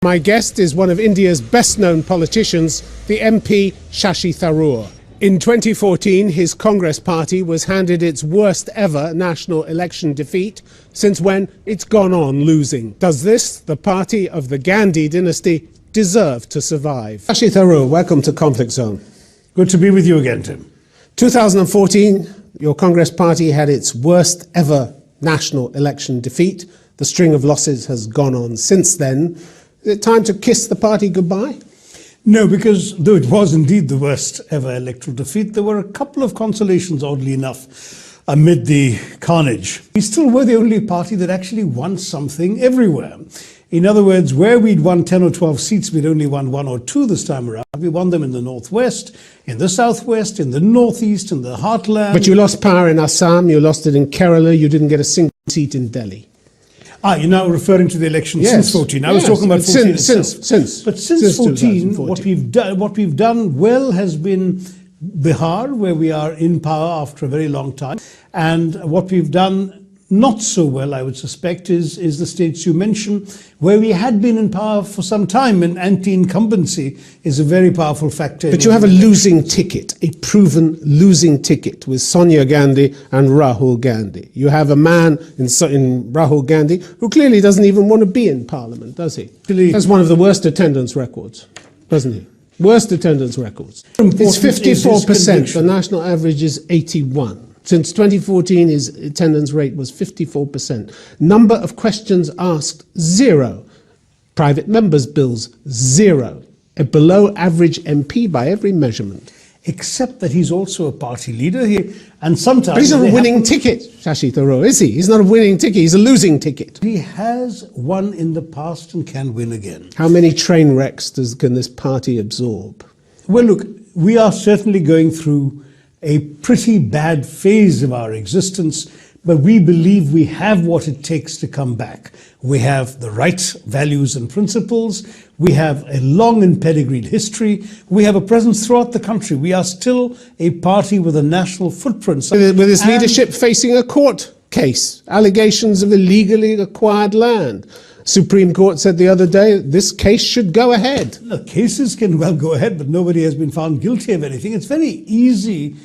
My guest is one of India's best-known politicians, the MP Shashi Tharoor. In 2014, his Congress party was handed its worst ever national election defeat, since when it's gone on losing. Does this, the party of the Gandhi dynasty, deserve to survive? Shashi Tharoor, welcome to Conflict Zone. Good to be with you again, Tim. 2014, your Congress party had its worst ever national election defeat. The string of losses has gone on since then. Is it time to kiss the party goodbye? No, because though it was indeed the worst ever electoral defeat, there were a couple of consolations, oddly enough, amid the carnage. We still were the only party that actually won something everywhere. In other words, where we'd won 10 or 12 seats, we'd only won 1 or 2 this time around. We won them in the northwest, in the southwest, in the northeast, in the heartland. But you lost power in Assam, you lost it in Kerala, you didn't get a single seat in Delhi. You're now referring to the election since 14. I was talking about 14 But since 14, what we've done well has been Bihar, where we are in power after a very long time. And what we've done not so well, I would suspect, is the states you mentioned, where we had been in power for some time, and anti-incumbency is a very powerful factor. But you have a losing ticket, a proven losing ticket with Sonia Gandhi and Rahul Gandhi. You have a man in Rahul Gandhi who clearly doesn't even want to be in Parliament, does he? That's one of the worst attendance records, doesn't he? Worst attendance records. It's 54%, the national average is 81%. Since 2014, his attendance rate was 54%. Number of questions asked, 0. Private members' bills, 0. A below-average MP by every measurement. Except that he's also a party leader here, and sometimes... But he's not a winning ticket, Shashi Tharoor, is he? He's not a winning ticket, he's a losing ticket. He has won in the past and can win again. How many train wrecks can this party absorb? Well, look, we are certainly going through a pretty bad phase of our existence, but we believe we have what it takes to come back. We have the right values and principles. We have a long and pedigreed history. We have a presence throughout the country. We are still a party with a national footprint. With his leadership facing a court case, allegations of illegally acquired land. Supreme Court said the other day, this case should go ahead. Look, cases can well go ahead, but nobody has been found guilty of anything. It's very easy,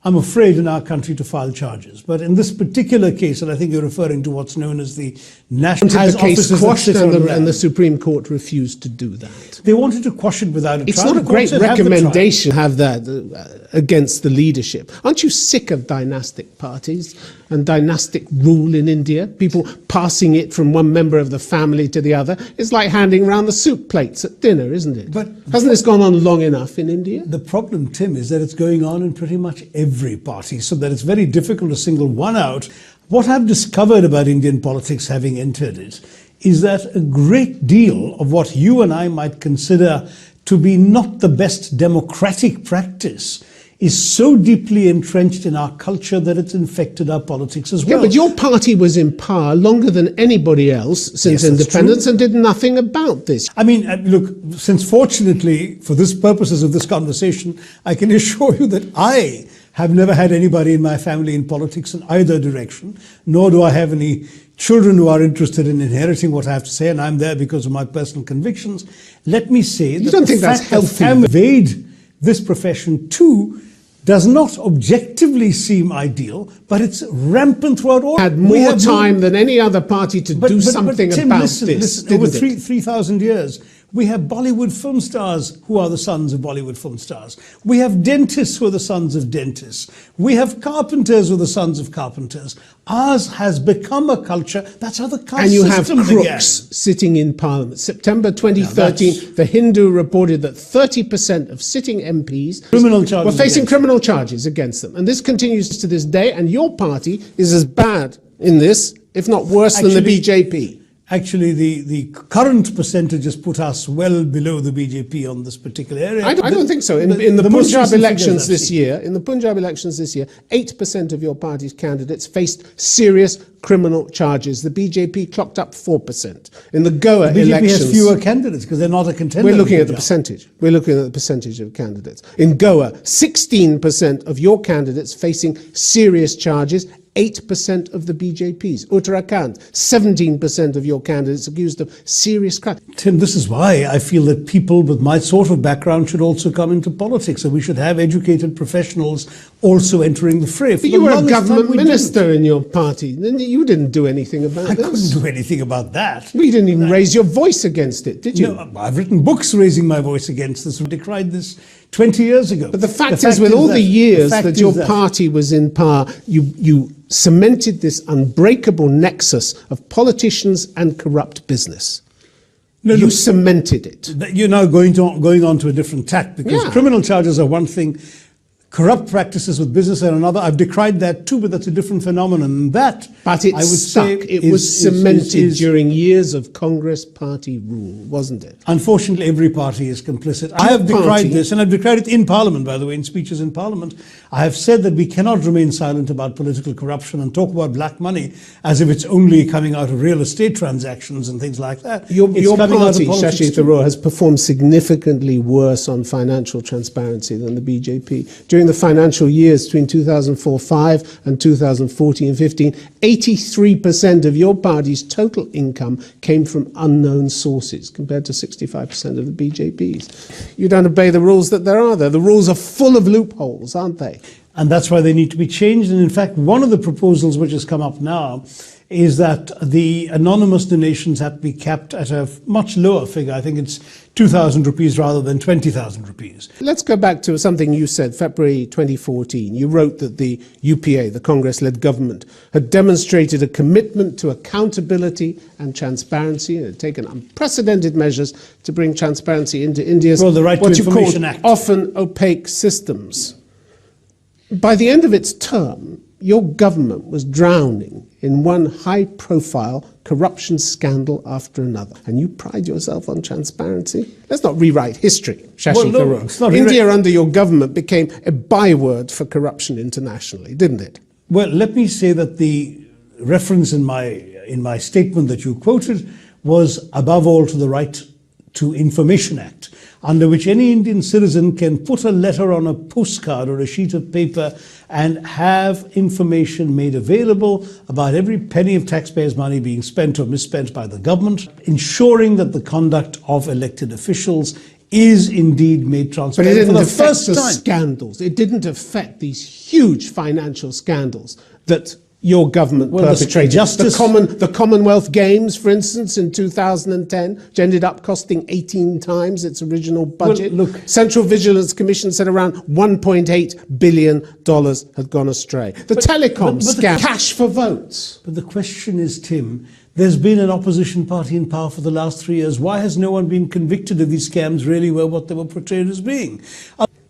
I'm afraid, in our country to file charges. But in this particular case, and I think you're referring to what's known as the National case quashed, and the Supreme Court refused to do that. They wanted to quash it without a trial. It's not a great recommendation to have that against the leadership. Aren't you sick of dynastic parties and dynastic rule in India? People passing it from one member of the family to the other. It's like handing round the soup plates at dinner, isn't it? But hasn't this gone on long enough in India? The problem, Tim, is that it's going on in pretty much every party, so that it's very difficult to single one out. What I've discovered about Indian politics, having entered it, is that a great deal of what you and I might consider to be not the best democratic practice is so deeply entrenched in our culture that it's infected our politics as well. Yeah, but your party was in power longer than anybody else since independence and did nothing about this. I mean, look, since fortunately, for this purposes of this conversation, I can assure you that I have never had anybody in my family in politics in either direction, nor do I have any children who are interested in inheriting what I have to say, and I'm there because of my personal convictions. Let me say that don't think that's healthy? Family invade this profession too does not objectively seem ideal, but it's rampant throughout all. Had more time than any other party to do something Tim, about listen, this. Over 3,000 years, we have Bollywood film stars who are the sons of Bollywood film stars. We have dentists who are the sons of dentists. We have carpenters who are the sons of carpenters. Ours has become a culture. That's how the caste and you have system crooks began. sitting in Parliament. September 2013, The Hindu reported that 30% of sitting MPs were facing criminal charges against them. And this continues to this day, and your party is as bad in this, if not worse, than the BJP. Actually, the current percentages put us well below the BJP on this particular area. I don't think so. In the Punjab elections this year, 8% of your party's candidates faced serious criminal charges. The BJP clocked up 4%. In the Goa the BJP elections... has fewer candidates because they're not a contender. We're looking at the percentage. We're looking at the percentage of candidates. In Goa, 16% of your candidates facing serious charges, 8% of the BJP's. Uttarakhand, 17% of your candidates accused of serious crimes. Tim, this is why I feel that people with my sort of background should also come into politics, and we should have educated professionals also entering the fray. But you were a government minister in your party. You didn't do anything about this. I couldn't do anything about that. We didn't even raise your voice against it, did you? No, I've written books raising my voice against this. I decried this 20 years ago. But the fact is, with all the years that your party was in power, you cemented this unbreakable nexus of politicians and corrupt business. No, you cemented it. You're now going on to a different tack, because criminal charges are one thing, corrupt practices with business are another. I've decried that too, but that's a different phenomenon. But it stuck. It was cemented during years of Congress party rule, wasn't it? Unfortunately, every party is complicit. I have decried this, and I've decried it in Parliament, by the way, in speeches in Parliament. I have said that we cannot remain silent about political corruption and talk about black money as if it's only coming out of real estate transactions and things like that. Your party, Shashi Tharoor, has performed significantly worse on financial transparency than the BJP. During the financial years between 2004-5 and 2014-15, 83% of your party's total income came from unknown sources, compared to 65% of the BJP's. You don't obey the rules that there are there. The rules are full of loopholes, aren't they? And that's why they need to be changed. And in fact, one of the proposals which has come up now is that the anonymous donations have to be capped at a much lower figure. I think it's 2,000 rupees rather than 20,000 rupees. Let's go back to something you said, February 2014. You wrote that the UPA, the Congress-led government, had demonstrated a commitment to accountability and transparency and had taken unprecedented measures to bring transparency into India's the Right to Information Act, often opaque systems. By the end of its term, your government was drowning in one high-profile corruption scandal after another. And you pride yourself on transparency? Let's not rewrite history, Shashi Tharoor. India under your government became a byword for corruption internationally, didn't it? Well, let me say that the reference in my statement that you quoted was above all to the Right to Information Act, under which any Indian citizen can put a letter on a postcard or a sheet of paper and have information made available about every penny of taxpayers' money being spent or misspent by the government, ensuring that the conduct of elected officials is indeed made transparent. But it didn't affect the scandals. It didn't affect these huge financial scandals that your government perpetrated. The Commonwealth Games, for instance, in 2010, which ended up costing 18 times its original budget. Well, look, Central Vigilance Commission said around $1.8 billion had gone astray. The telecom scam, cash for votes. But the question is, Tim, there's been an opposition party in power for the last 3 years. Why has no one been convicted of these scams really were what they were portrayed as being?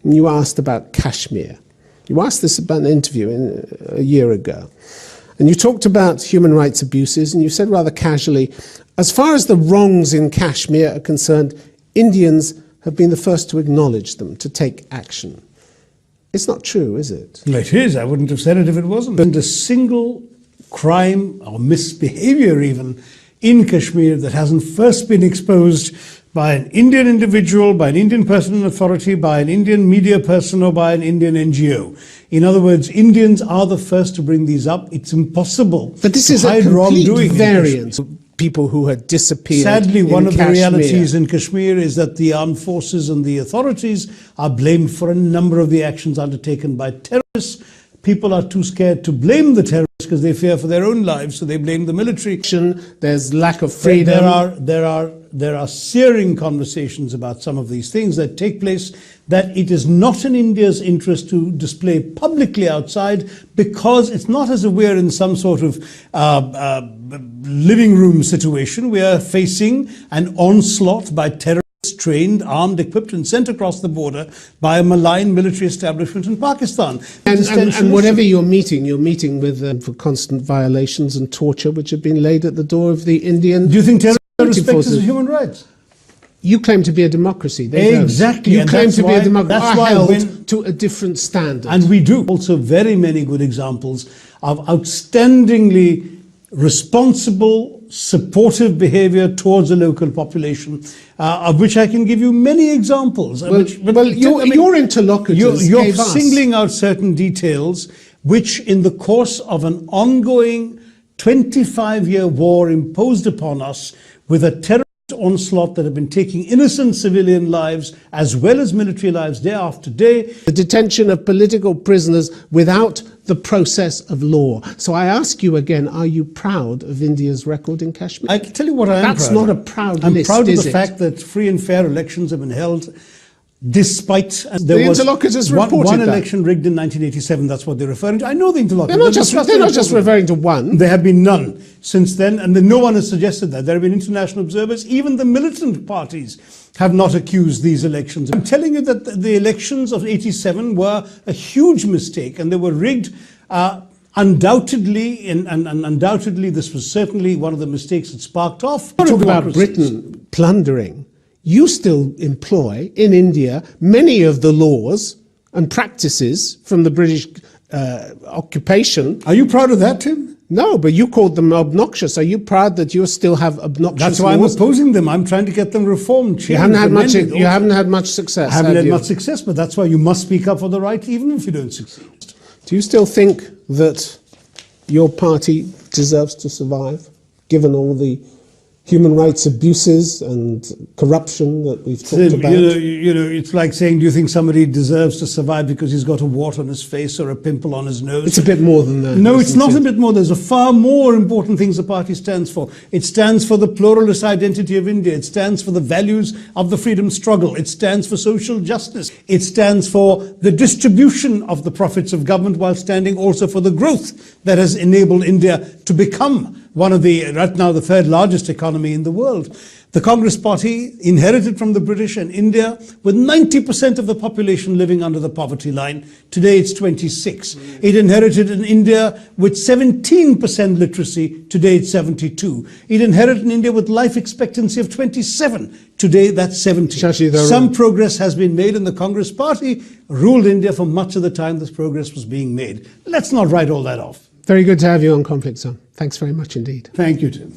You asked about Kashmir. You asked this about an interview a year ago. And you talked about human rights abuses, and you said rather casually, as far as the wrongs in Kashmir are concerned, Indians have been the first to acknowledge them, to take action. It's not true, is it? It is. I wouldn't have said it if it wasn't. But a single crime or misbehavior even in Kashmir that hasn't first been exposed by an Indian individual, by an Indian person in authority, by an Indian media person, or by an Indian NGO. In other words, Indians are the first to bring these up. It's impossible But this is a complete variance. People who had disappeared. Sadly, one of Kashmir. the realities in Kashmir is that the armed forces and the authorities are blamed for a number of the actions undertaken by terrorists. People are too scared to blame the terrorists because they fear for their own lives, so they blame the military. There's lack of freedom. There are searing conversations about some of these things that take place that it is not in India's interest to display publicly outside, because it's not as if we're in some sort of living room situation. We are facing an onslaught by terrorists, trained, armed, equipped and sent across the border by a malign military establishment in Pakistan. And whatever you're meeting with for constant violations and torture which have been laid at the door of the Indian. Do you think terrorists respect human rights? You claim to be a democracy. They exactly. Don't. You claim to be a democracy. That's why I went to a different standard. And we do. Also very many good examples of outstandingly responsible, supportive behavior towards the local population, of which I can give you many examples. Your interlocutors you're singling out certain details which, in the course of an ongoing 25-year war imposed upon us with a terrorist onslaught that have been taking innocent civilian lives as well as military lives day after day. The detention of political prisoners without the process of law. So I ask you again, are you proud of India's record in Kashmir? I can tell you what I am That's proud not of. a proud I'm list, proud of the it? fact that free and fair elections have been held despite the interlocutors reported one that. election rigged in 1987. That's what they're referring to. I know the interlocutors. They're not just referring to one. There have been none since then, and no one has suggested that. There have been international observers. Even the militant parties have not accused these elections. I'm telling you that the elections of 87 were a huge mistake, and they were rigged undoubtedly, and undoubtedly this was certainly one of the mistakes that sparked off. Talk about Britain plundering. You still employ in India many of the laws and practices from the British occupation. Are you proud of that, Tim? No, but you called them obnoxious. Are you proud that you still have obnoxious That's why laws? I'm opposing them. I'm trying to get them reformed, changed, you haven't had much success. I haven't had much success, but that's why you must speak up for the right, even if you don't succeed. Do you still think that your party deserves to survive, given all the human rights abuses and corruption that we've talked about? You know, it's like saying, do you think somebody deserves to survive because he's got a wart on his face or a pimple on his nose? It's a bit more than that. No, it's not a bit more. There's a far more important things the party stands for. It stands for the pluralist identity of India. It stands for the values of the freedom struggle. It stands for social justice. It stands for the distribution of the profits of government, while standing also for the growth that has enabled India to become one of right now the third largest economy in the world. The Congress Party inherited from the British and India with 90% of the population living under the poverty line. Today it's 26. It inherited an India with 17% literacy. Today it's 72. It inherited an India with life expectancy of 27. Today that's 70. Shashi, some progress has been made, and the Congress Party ruled India for much of the time this progress was being made. Let's not write all that off. Very good to have you on Conflict Zone. Thanks very much indeed. Thank you, Tim.